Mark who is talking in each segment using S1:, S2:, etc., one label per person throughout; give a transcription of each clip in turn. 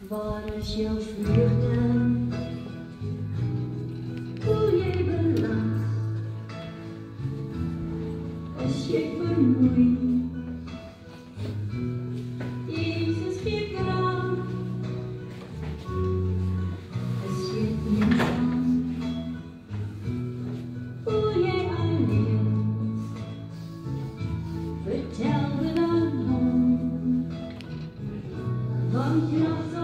S1: Waar is jouw vreugde? Voel jij belast? Is je vermoeid? Jezus geeft kracht. Is je eenzaam? Voel jij alleen? Vertel het aan hem. Want je nog zo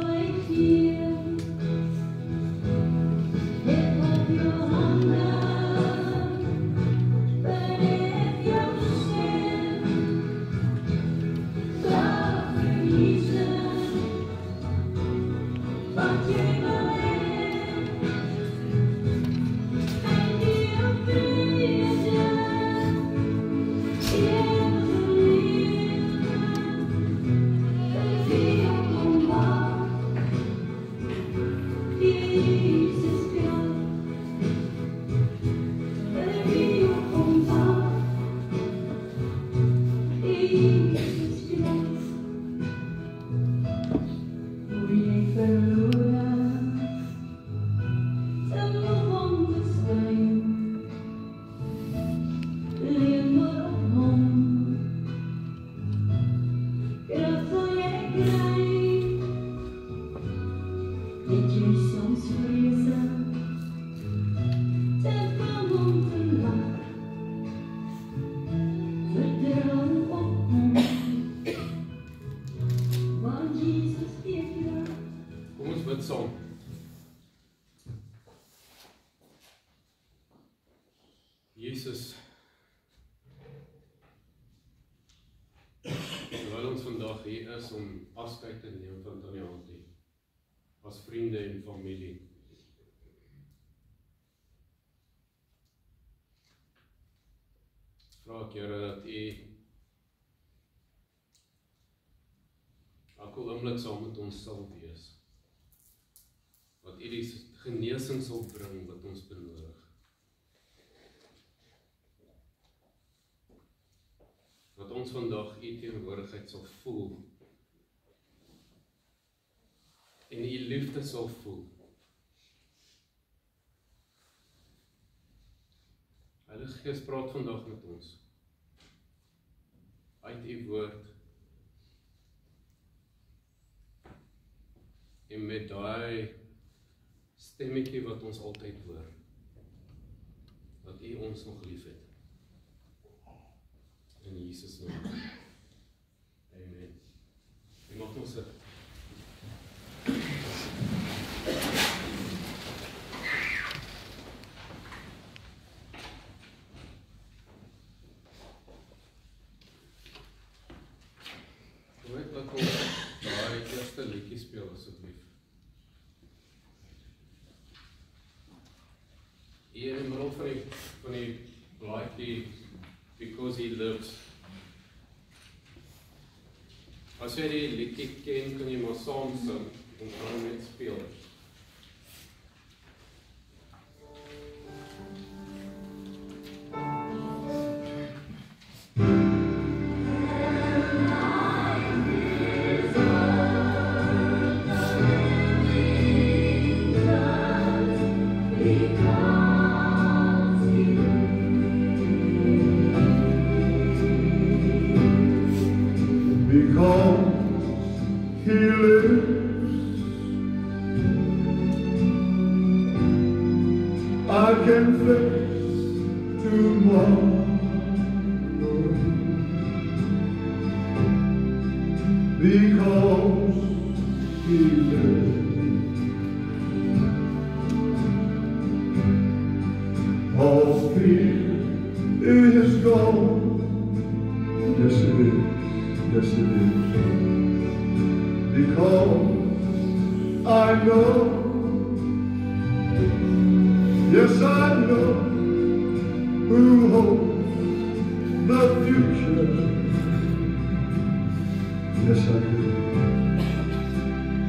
S2: Jesus, terwyl ons vandag hier is om afskeid te neem van Tannie Antie, as vriende en familie. Vra ek Here dat U elke oomblik saam met ons sal wees. Dat U die genesing sal bring wat ons benodig. Dat ons vandag U teenwoordigheid sal voel en U liefde sal voel. Heilige Gees, praat vandag met ons uit U woord en met daai stemmetjie wat ons altyd hoor, dat U ons nog lief het. In Jesus naam. Amen. U mag ons sit. Kom ek laat ons daai eerste liedjie speel asseblief. Hier in die middel van die blaadjie Because He Lives. As jy die liedjie ken, kan jy maar saam sing en dan net speel.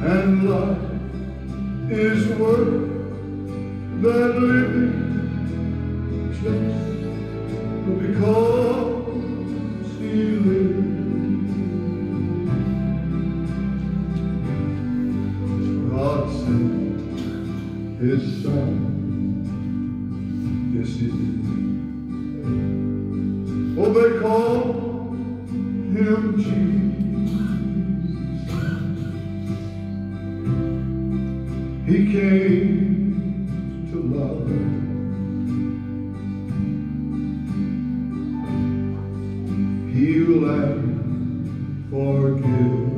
S3: and life is worth that living just because he lives. God sent his son, yes he did. Oh, they call him Jesus. He came to love, heal and forgive.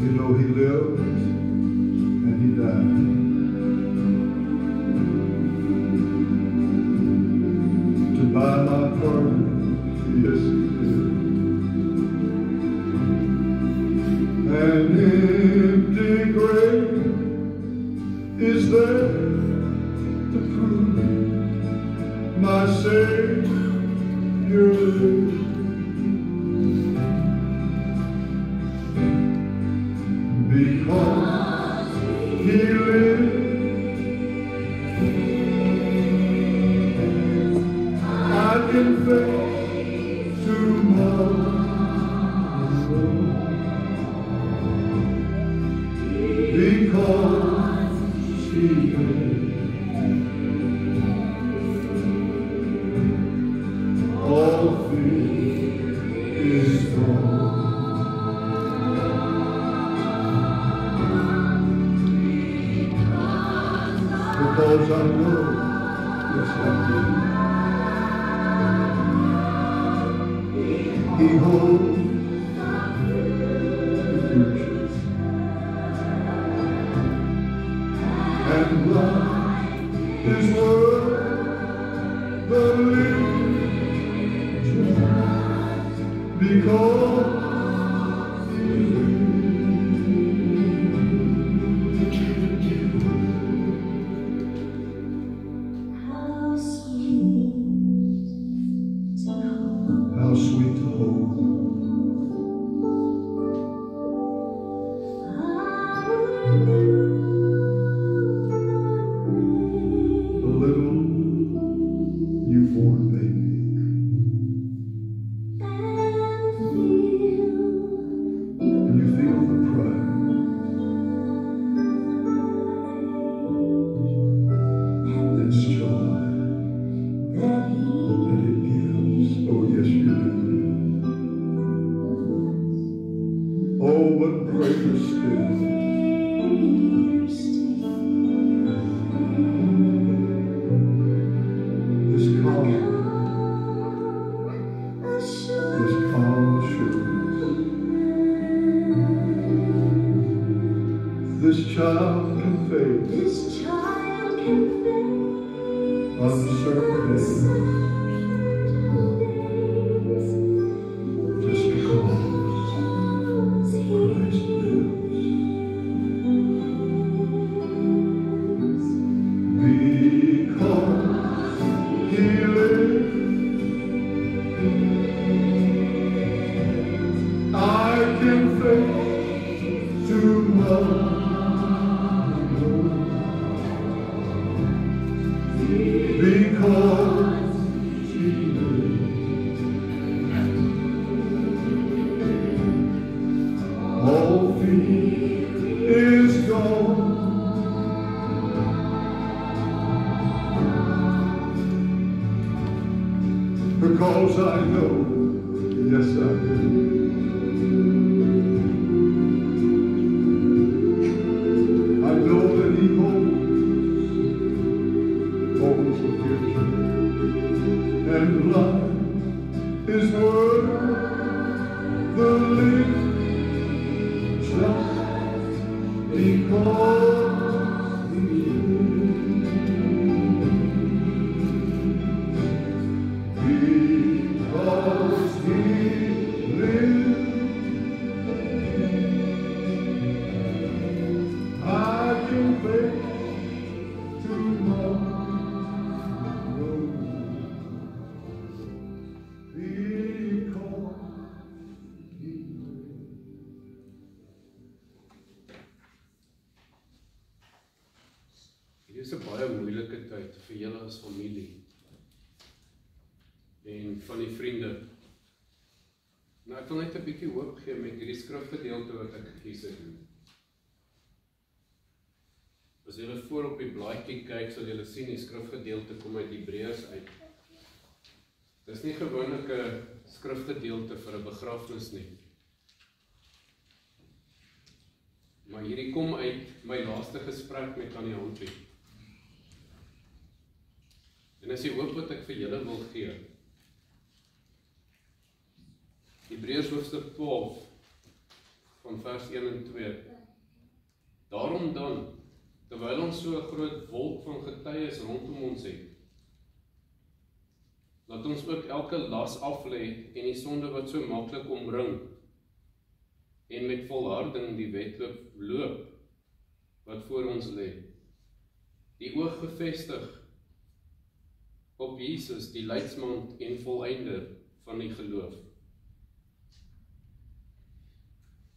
S3: You know he lived and he died to buy my pardon. Yes, he did. An empty grave is there to prove my Savior lives. Because he lives, I can face tomorrow. Because he lives, all fear is gone. Because I know, yes I do, he holds the future. And life is worth the living just because he lives. How sweet to hold. Newborn baby, and you feel the pride and joy that it gives. Oh yes you do. Oh, but greater still this calm assurance. This child can face uncertain days just because Christ lives. Because he lives, I can face tomorrow. Because he lives, all fear is gone. Because I know, yes I do, I know that he holds the future, and life is worth the living just because he lives. Because he lives, I can face tomorrow. Because
S2: betrokkenheid vir julle as familie en van die vriende. Nou ek wil net 'n bietjie hoop gee met hierdie skrifgedeelte wat ek gekies het. As julle voor op die blaadjie kyk, sal julle sien die skrifgedeelte kom uit Hebreërs uit. Dis nie gewoonlik 'n skrifgedeelte vir 'n begrafnis nie. Maar hierdie kom uit my laaste gesprek met Tannie Hantie. En as jy hoop wat ek vir julle wil gee. Hebreërs hoofstuk 12 van vers 1 en 2. Daarom dan, terwyl ons so 'n groot wolk van getuies rondom ons het, laat ons ook elke las aflê en die sonde wat so maklik omring, en met volharding die wedloop loop wat voor ons lê. Die oog gefestig op Jesus, die leidsman en volëinder van die geloof,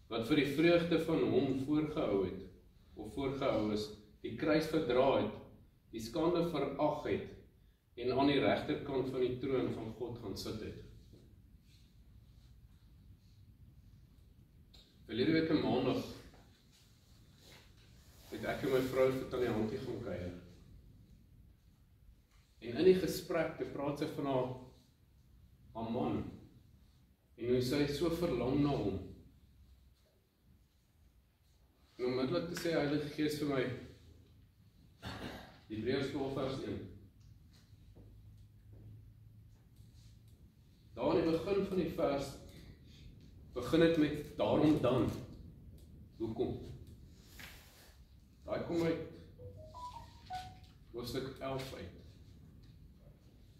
S2: wat vir die vreugde van hom voorgehou is, die kruis verdra het, die skande verag het, en aan die regterkant van die troon van God gaan sit het. Verlede week 'n maandag het ek en my vrou vir Tannie Hantie gaan kuier. En in die gesprek te praat sy van haar man, en hoe sy so verlang na hom. En onmiddellik te sê Heilige Gees vir my, Hebreërs 12 vers 1. Daar in die begin van die vers, begin dit met daarom dan. Hoekom? Daai kom uit hoofstuk 11 uit.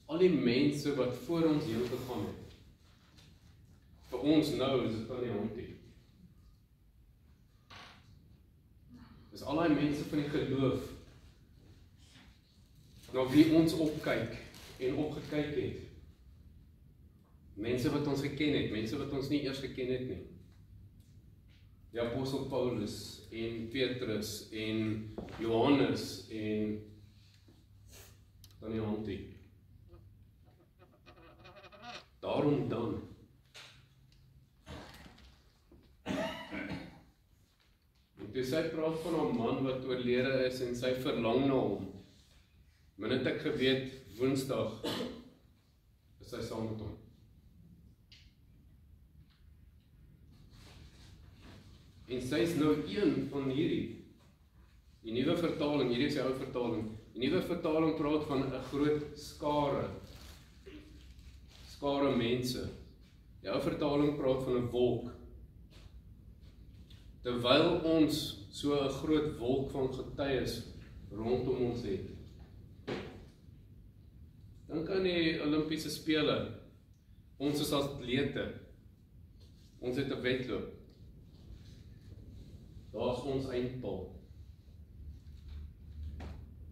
S2: Al die mense wat voor ons heen gegaan het. Vir ons nou is dit Tannie Hantie. Dis al die mense van die geloof na wie ons opkyk en opgekyk het. Mense wat ons geken het, mense wat ons nie eers geken het nie. Die apostel Paulus en Petrus en Johannes en Tannie Hantie. Daarom dan. En toe sy praat van haar man wat oorlede is en sy verlang na hom, min het ek geweet, Woensdag is sy saam met hom. En sy is nou een van hierdie. Die nuwe vertaling, hierdie is die ou vertaling. Die nuwe vertaling praat van 'n groot skare mense. Die ou vertaling praat van 'n wolk. Terwyl ons so 'n groot wolk van getuies rondom ons het. Dink aan die Olimpiese spele. Ons is atlete. Ons het 'n wedloop. Daar is ons eindpaal.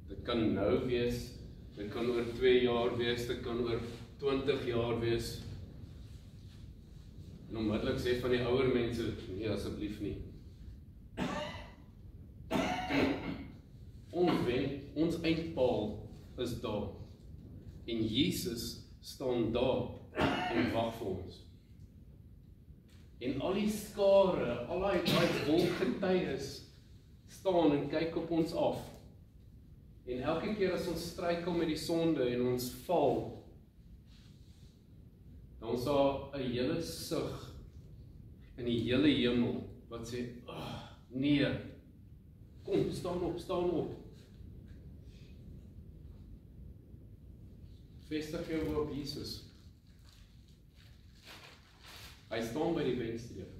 S2: Dit kan nou wees, dit kan oor 2 jaar wees, dit kan oor 20 jaar wees. En onmiddellik sê van die ouer mense, nee asseblief nie. Ons eindpaal is daar. En Jesus staan daar en wag vir ons. En al die skare, al die wolk getuies staan en kyk op ons af. En elke keer as ons struikel met die sonde en ons val, dan is daar 'n hele sug in die hele hemel wat sê, nee, kom, staan op. Vestig jou op Jesus. Hy staan by die wenstreep.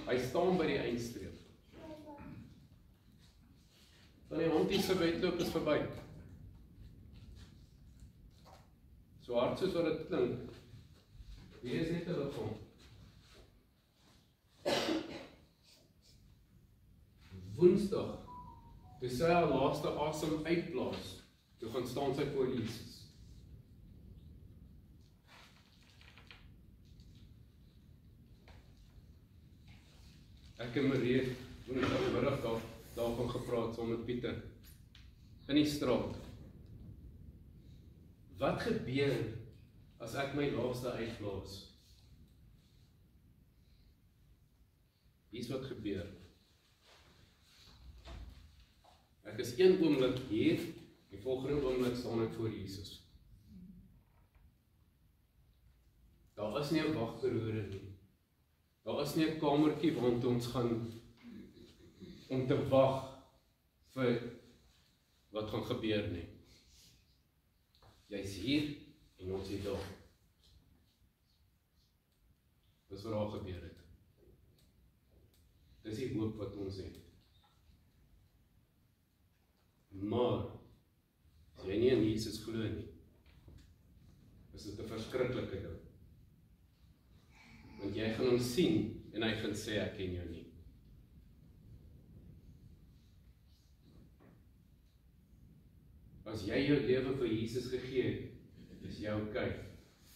S2: Hy staan by die eindstreep. Tannie Hantie se wedloop is verby. So hard soos wat dit klink, hier is net 'n liggaam. Woensdag, toe sy haar laaste asem uitblaas, toe gaan staan sy voor Jesus. Ek en Marie het woensdagmiddag daarvan gepraat saam met Pieter in die straat. Wat gebeur as ek my laaste uitblaas? Hier's wat gebeur. Ek is een oomblik hier, die volgende oomblik staan ek voor Jesus. Daar is nie 'n wagperiode nie. Daar is nie 'n kamertjie waar ons gaan om te wag vir wat gaan gebeur nie. Jy's hier en ons is daar. Dis wat daar gebeur het. Dis die hoop wat ons het. Maar as jy nie in Jesus glo nie, is dit 'n verskriklike ding. Want jy gaan hom sien en hy gaan sê ek ken jou nie. As jy jou lewe vir Jesus gegee het, is jy okay.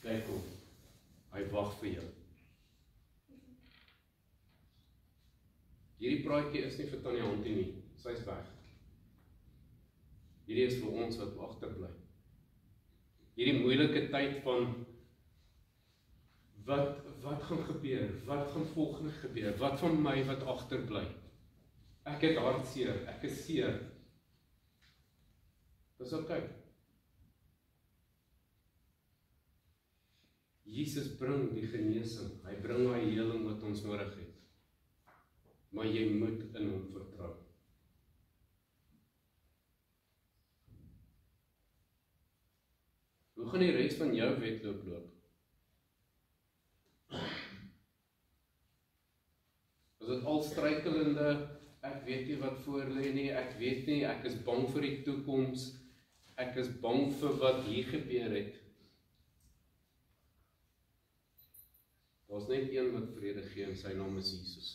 S2: Kyk hom. Hy wag vir jou. Hierdie praatjie is nie vir Tannie Hantie nie. Sy's weg. Hierdie is vir ons wat agterbly. Hierdie moeilike tyd van wat gaan gebeur? Wat gaan volgende gebeur? Wat van my wat agterbly? Ek het hartseer, ek is seer. Dis okay. Jesus bring die genesing, hy bring daai heling wat ons nodig het. Maar jy moet in hom vertrou. Hoe gaan die res van jou wedloop loop? Is dit al struikelende, ek weet nie wat voor lê nie, ek weet nie, ek is bang vir die toekoms, ek is bang vir wat hier gebeur het. Daar's net een wat vrede gee en sy naam is Jesus.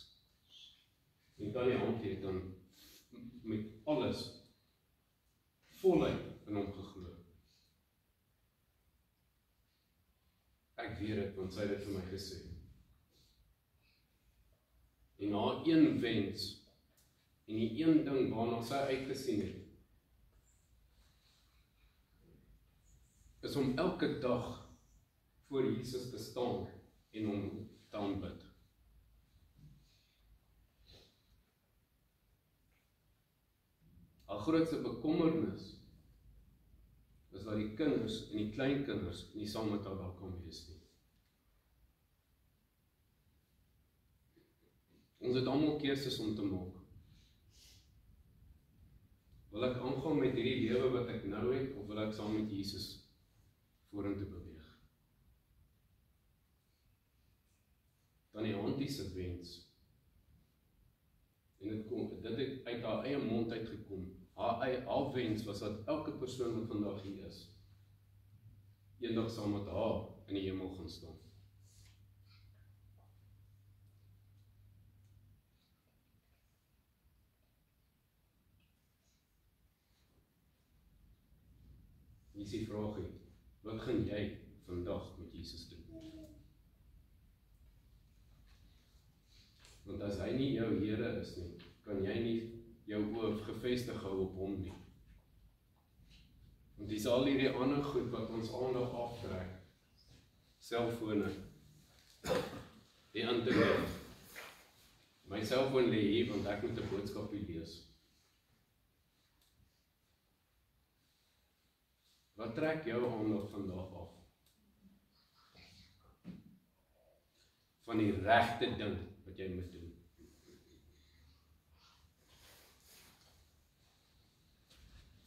S2: En Tannie Hantie het dan met alles voluit in hom geglo. Ek weet dit, want sy het dit vir my gesê. En na een wens, en die een ding waarna sy uitgesien het, is om elke dag voor Jesus te staan en hom te aanbid. Haar grootste bekommernis is dat die kinders en die kleinkinders nie saam met haar daar kan wees nie. Ons het almal keuses om te maak. Wil ek aangaan met hierdie lewe wat ek nou het, of wil ek saam met Jesus vorentoe beweeg? Tannie Hantie se wens, en dit het uit haar eie mond uitgekom, haar wens was dat elke persoon wat vandag hier is, eendag saam met haar in die hemel gaan staan. Hier is die vraagie, wat gaan jy vandag met Jesus doen? Want as hy nie jou Here is nie, kan jy nie jou oë gefestig hou op hom nie. Want dis al hierdie ander goed wat ons aandag aftrek, selfone, die internet. My selfoon lê hier, want ek moet 'n boodskapie lees. Wat trek jou aandag vandag af? Van die regte ding wat jy moet doen.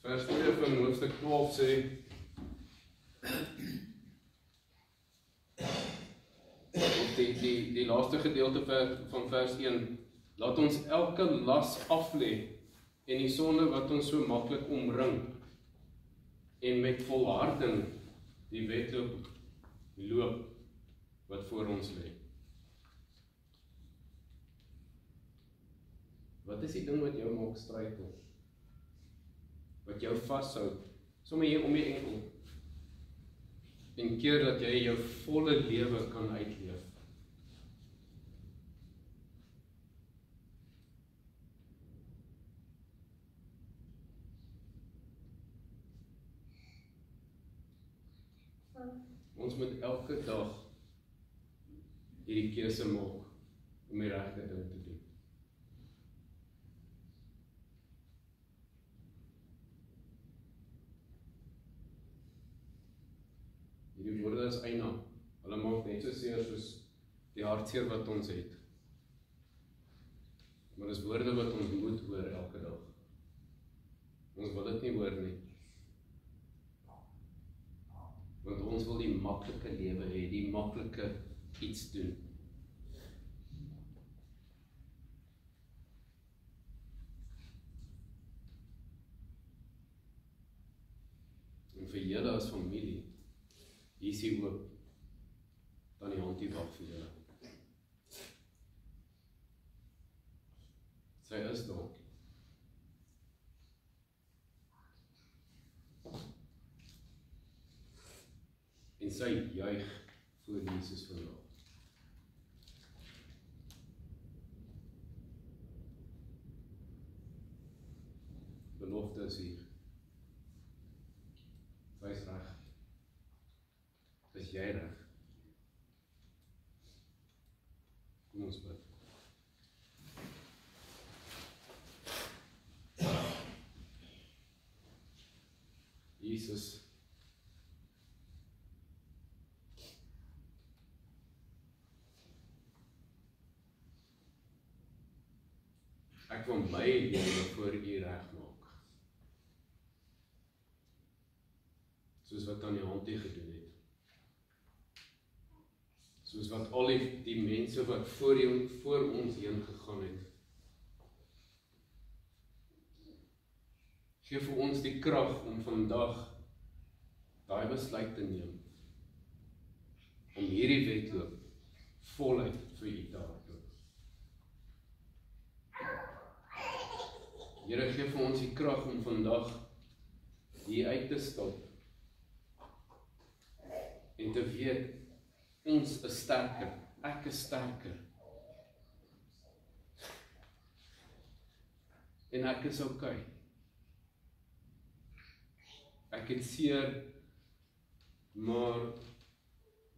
S2: Vers 2 van hoofstuk 12 sê, die laaste gedeelte van vers 1, laat ons elke las aflê en die sonde wat ons so maklik omring, en met volharding die wedloop loop wat voor ons lê. Wat is die ding wat jou maak struikel? Wat jou vashou, sommer hier om die enkel, en keer dat jy jou volle lewe kan uitleef. Ons moet elke dag hierdie keuse maak om die regte ding te doen. Hierdie woorde is eina. Hulle maak net so seer soos die hartseer wat ons het. Maar dis woorde wat ons moet hoor elke dag. Ons wil dit nie hoor nie. Want ons wil die maklike lewe hê, die maklike iets doen. En vir julle as familie, hier is die hoop, dan die hand die wag vir julle. Sy is daar. En sy juig voor Jesus vandag. Belofte is hier. Sy is reg. Is jy reg? Kom ons bid. Jesus, ek wil my lewe voor U regmaak. Soos wat aan die hand gedoen het. Soos wat al die mense wat voor ons heen gegaan het. Geef vir ons die krag om vandag daai besluit te neem. Om hierdie wedloop voluit vir U te hardloop. Here, gee vir ons die krag om vandag hier uit te stap en te weet, ons is sterker, ek is sterker. En ek is okay. Ek het seer, maar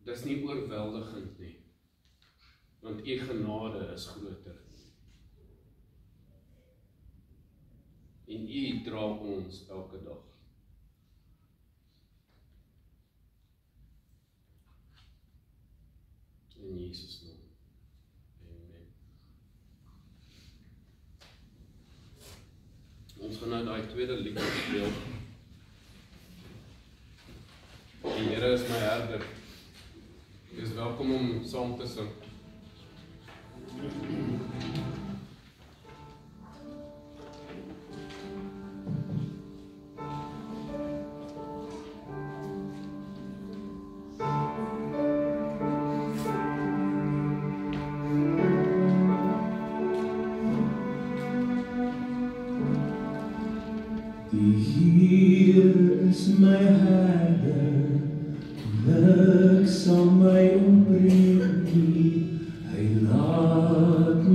S2: dis nie oorweldigend nie, want U genade is groter. En U dra ons elke dag. In Jesus naam. Amen. Ons gaan nou daai tweede liedjie speel. Die Here is my herder. Jy is welkom om saam te sing.
S1: Die Here is my herder, niks sal my ontbreek nie. Hy laat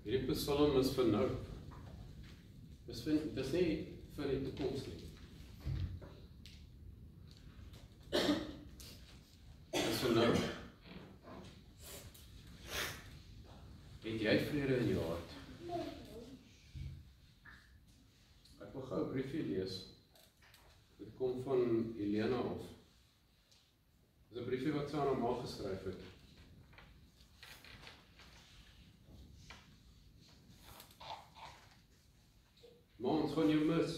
S2: Hierdie psalm is vir nou. Dis nie vir die toekoms nie. Dis vir nou. Het jy vrede in jou hart? Ek wil gou 'n briefie lees. Dit kom van Elena af. Dis 'n briefie wat sy aan haar ma geskryf het. Ma, ons gaan jou mis.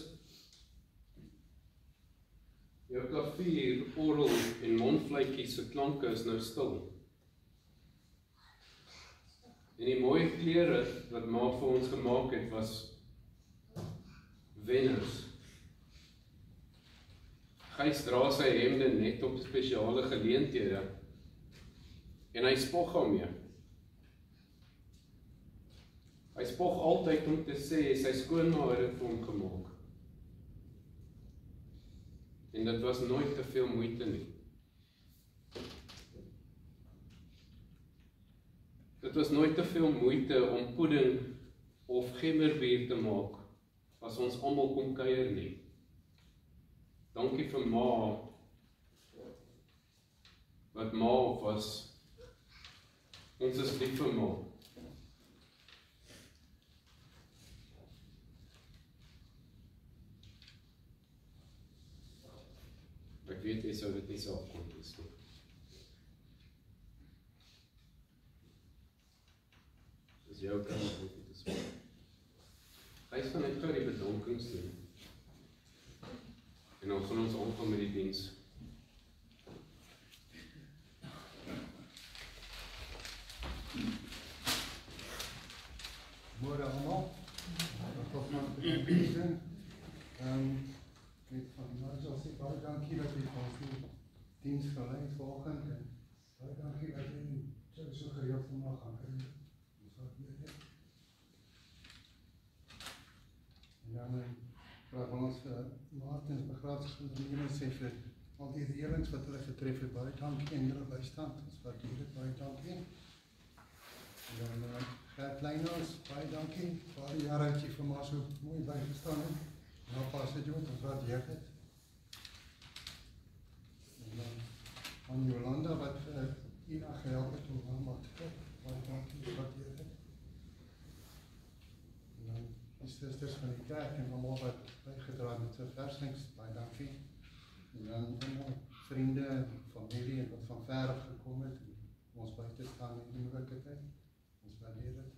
S2: Jou klavier, orgel en mondfluitjies se klanke is nou stil. En die mooi klere wat ma vir ons gemaak het was wenners. Gys dra sy hemde net op spesiale geleenthede en hy spog daarmee. Hy spog altyd om te sê sy skoonma het dit vir hom gemaak. En dit was nooit te veel moeite nie. Dit was nooit te veel moeite om pudding of gemmerbier te maak as ons almal kom kuier nie. Dankie vir ma wat ma was. Ons is lief vir ma. Ek weet jy sou dit nie self kon lees nie. Dis jou kans om dit te sê. Hy gaan net gou die bedankings doen. En dan gaan ons aangaan met die diens.
S4: Môre almal. Ek hoop maar dat dit doen. Net van nou sal sê baie dankie dat jy vir ons die diens gelei volgend en baie dankie dat jy so gereeld vandag gaan kry. Ons sal weer. En dan praat ons Martins begrafenis sê vir al die reëlings wat hulle getref het, baie dankie en julle bystand. Ons waardeer dit baie dankie. En dan Gert Leiners, baie dankie. Baie jare het jy vir my so mooi bygestaan het. Nou pas dit doen, ons waardeer dit. aan Jolanda wat vir Ina gehelp het om mamma te help. Baie dankie wat jy het. En dan die susters van die kerk en almal wat bygedra het met sy versings, baie dankie. En dan almal vriende en familie en wat van ver af gekom het om ons by te staan in die moeilike tyd. Ons waardeer dit.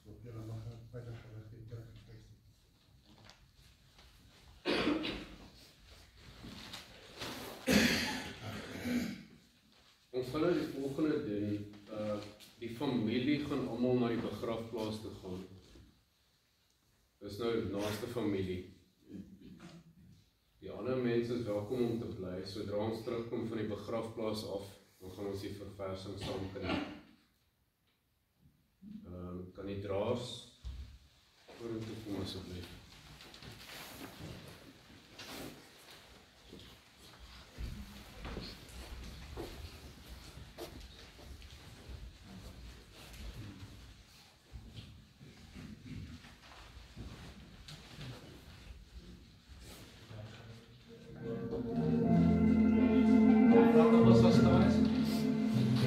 S4: So op julle mag 'n baie gerig die kerk gefees.
S2: Ons gaan nou die volgende doen. Die familie gaan almal na die begrafplaas toe gaan. Dis nou die naaste familie. Die ander mense is welkom om te bly. Sodra ons terugkom van die begrafplaas af, dan gaan ons die verversing saam kan. Kan die draers vorentoe kom asseblief.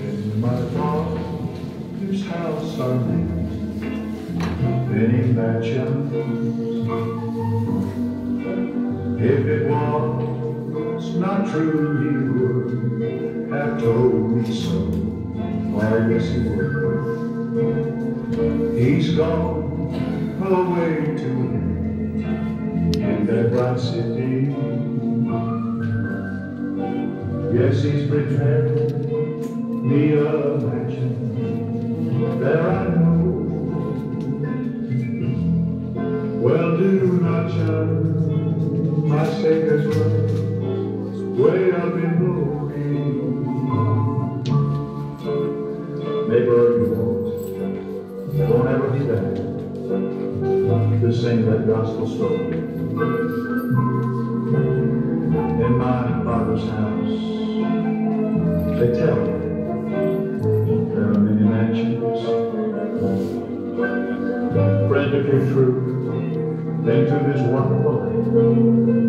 S3: In my father's house are many mansions. If it was not true, he would have told me so. Why, yes, he would. He's gone away to in that bright city. Yes, he's prepared me a mansion there I know. Well, do not shun my Savior's word, way up in glory. Neighbor, you won't ever be there to sing that gospel story. In my Father's house, they tell me there are many mansions. Friend, if you're true, then to this wonderful land.